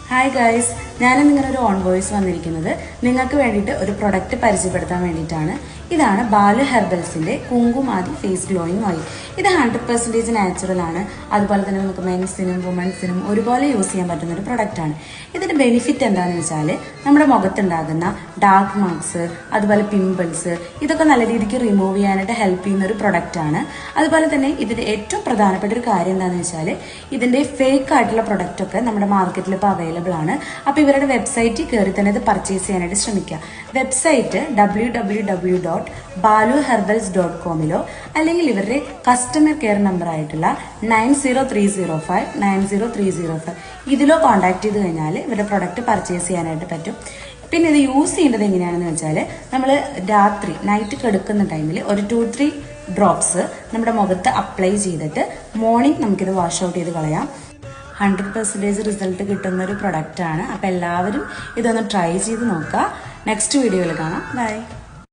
Hi guys, ഞാനിന്ന് ഇങ്ങനെ ഒരു ഓൺ വോയിസ് വന്നിരിക്കുന്നത് നിങ്ങൾക്ക് വേണ്ടിയിട്ട് ഒരു പ്രൊഡക്റ്റ് പരിചയപ്പെടുത്താൻ വേണ്ടിയിട്ടാണ്. ഇതാണ് ബാലു ഹെർബൽസിന്റെ കുങ്കുമാതി ഫേസ് ഗ്ലോയിങ് ഓയിൽ. ഇത് 100% നാച്ചുറൽ ആണ്. അതുപോലെ തന്നെ നമുക്ക് മെൻസിനും വുമൻസിനും ഒരുപോലെ യൂസ് ചെയ്യാൻ പറ്റുന്ന ഒരു പ്രൊഡക്റ്റ് ആണ്. ഇതിന്റെ ബെനിഫിറ്റ് എന്താണെന്ന് വെച്ചാൽ നമ്മുടെ മുഖത്തുണ്ടാകുന്ന ഡാർക്ക് മാർക്സ്, അതുപോലെ പിമ്പിൾസ്, ഇതൊക്കെ നല്ല രീതിക്ക് റിമൂവ് ചെയ്യാനായിട്ട് ഹെൽപ്പ് ചെയ്യുന്ന ഒരു പ്രൊഡക്റ്റ് ആണ്. അതുപോലെ തന്നെ ഇതിന്റെ ഏറ്റവും പ്രധാനപ്പെട്ട ഒരു കാര്യം എന്താണെന്ന് വെച്ചാൽ ഇതിന്റെ ഫേക്ക് ആയിട്ടുള്ള പ്രൊഡക്റ്റ് ഒക്കെ നമ്മുടെ മാർക്കറ്റിൽ ഇപ്പോൾ അവൈലബിൾ ആണ്. അപ്പോൾ ഇവരുടെ വെബ്സൈറ്റിൽ കയറി തന്നെ ഇത് പർച്ചേസ് ചെയ്യാനായിട്ട് ശ്രമിക്കുക. വെബ്സൈറ്റ് www.baluherbals.com അല്ലെങ്കിൽ ഇവരുടെ കസ്റ്റമർ കെയർ നമ്പർ ആയിട്ടുള്ള 9030590305 ഇതിലോ കോൺടാക്ട് ചെയ്ത് കഴിഞ്ഞാൽ ഇവരുടെ പ്രൊഡക്റ്റ് പർച്ചേസ് ചെയ്യാനായിട്ട് പറ്റും. പിന്നെ ഇത് യൂസ് ചെയ്യേണ്ടത് എങ്ങനെയാണെന്ന് വെച്ചാൽ നമ്മൾ രാത്രി നൈറ്റ് കിടക്കുന്ന ടൈമിൽ ഒരു 2-3 ഡ്രോപ്സ് നമ്മുടെ മുഖത്ത് അപ്ലൈ ചെയ്തിട്ട് മോർണിംഗ് നമുക്കിത് വാഷ് ഔട്ട് ചെയ്ത് കളയാം. 100% റിസൾട്ട് കിട്ടുന്ന ഒരു പ്രൊഡക്റ്റ് ആണ്. അപ്പോൾ എല്ലാവരും ഇതൊന്ന് ട്രൈ ചെയ്ത് നോക്കുക. നെക്സ്റ്റ് വീഡിയോയിൽ കാണാം. ബൈ.